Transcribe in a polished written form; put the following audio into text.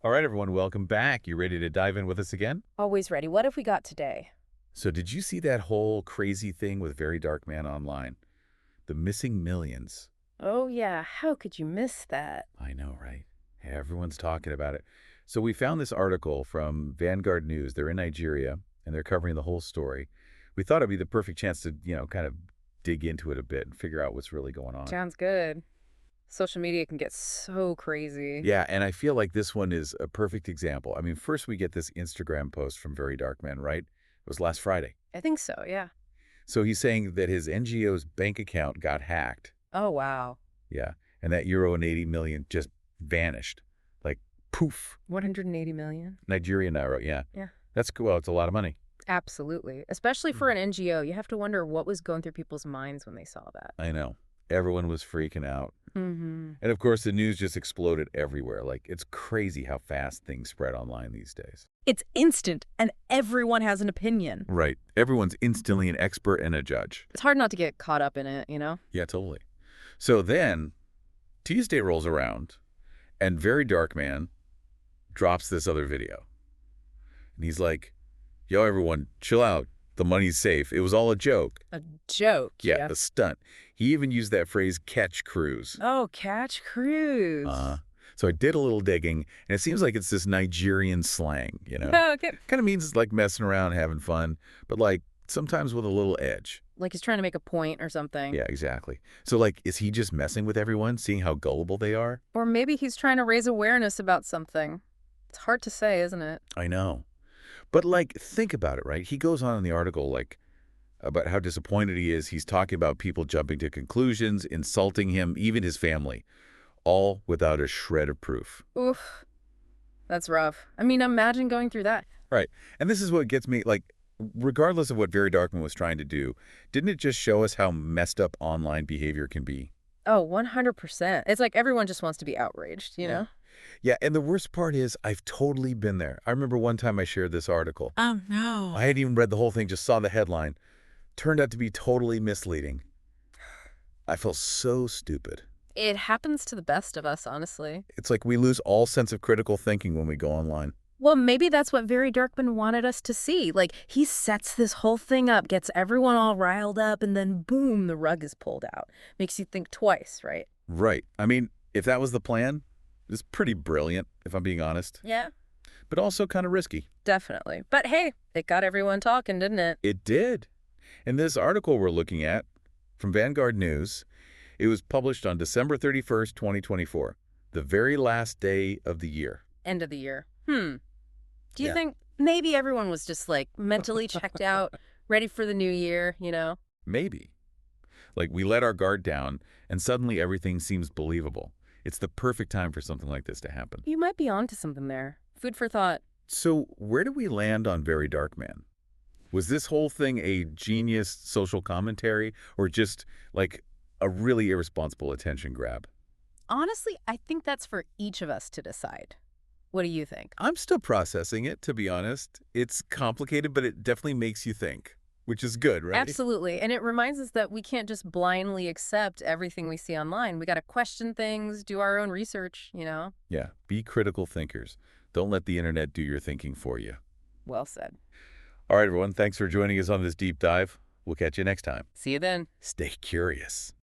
All right, everyone, welcome back. You ready to dive in with us again? Always ready. What have we got today? So did you see that whole crazy thing with Verydarkman online? The missing millions. Oh, yeah. How could you miss that? I know, right? Everyone's talking about it. So we found this article from Vanguard News. They're in Nigeria, and they're covering the whole story. We thought it'd be the perfect chance to, kind of dig into it a bit and figure out what's really going on. Sounds good. Social media can get so crazy. Yeah, and I feel like this one is a perfect example. I mean, first we get this Instagram post from Verydarkman, right? It was last Friday. I think so, yeah. So he's saying that his NGO's bank account got hacked. Oh, wow. Yeah. And that N180m just vanished. Like, poof. 180 million? Nigerian naira, yeah. Yeah. That's cool. Well, it's a lot of money. Absolutely. Especially for an NGO. You have to wonder what was going through people's minds when they saw that. I know. Everyone was freaking out. Mm-hmm. And of course, the news just exploded everywhere. Like, it's crazy how fast things spread online these days. It's instant, and everyone has an opinion. Right. Everyone's instantly an expert and a judge. It's hard not to get caught up in it, you know? Yeah, totally. So then, Tuesday rolls around, and Verydarkman drops this other video. And he's like, yo, everyone, chill out. The money's safe. It was all a joke. A joke, Yeah, a stunt. He even used that phrase, catch cruise. Oh, catch cruise. So I did a little digging, and it seems like it's this Nigerian slang, Oh, okay. Kind of means it's like messing around, having fun, but like sometimes with a little edge. Like he's trying to make a point or something. Yeah, exactly. So like, is he just messing with everyone, seeing how gullible they are? Or maybe he's trying to raise awareness about something. It's hard to say, isn't it? I know. But like, think about it, right? He goes on in the article, like, about how disappointed he is. He's talking about people jumping to conclusions, insulting him, even his family, all without a shred of proof. Oof. That's rough. I mean, imagine going through that. Right. And this is what gets me, like, regardless of what Verydarkman was trying to do, didn't it just show us how messed up online behavior can be? Oh, 100%. It's like everyone just wants to be outraged, you know? Yeah, and the worst part is I've totally been there. I remember one time I shared this article. Oh, no. I hadn't even read the whole thing, just saw the headline. Turned out to be totally misleading. I felt so stupid. It happens to the best of us, honestly. It's like we lose all sense of critical thinking when we go online. Well, maybe that's what Verydarkman wanted us to see. Like, he sets this whole thing up, gets everyone all riled up, and then boom, the rug is pulled out. Makes you think twice, right? Right. I mean, if that was the plan, it's pretty brilliant, if I'm being honest. Yeah. But also kind of risky. Definitely. But hey, it got everyone talking, didn't it? It did. In this article we're looking at, from Vanguard News, it was published on December 31st, 2024, the very last day of the year. End of the year. Do you Yeah. think maybe everyone was just like mentally checked out, ready for the new year, you know? Maybe. Like, we let our guard down, and suddenly everything seems believable. It's the perfect time for something like this to happen. You might be onto something there. Food for thought. So where do we land on Verydarkman? Was this whole thing a genius social commentary, or just, like, a really irresponsible attention grab? Honestly, I think that's for each of us to decide. What do you think? I'm still processing it, to be honest. It's complicated, but it definitely makes you think, which is good, right? Absolutely. And it reminds us that we can't just blindly accept everything we see online. We got to question things, do our own research, you know? Yeah, be critical thinkers. Don't let the internet do your thinking for you. Well said. All right, everyone, thanks for joining us on this deep dive. We'll catch you next time. See you then. Stay curious.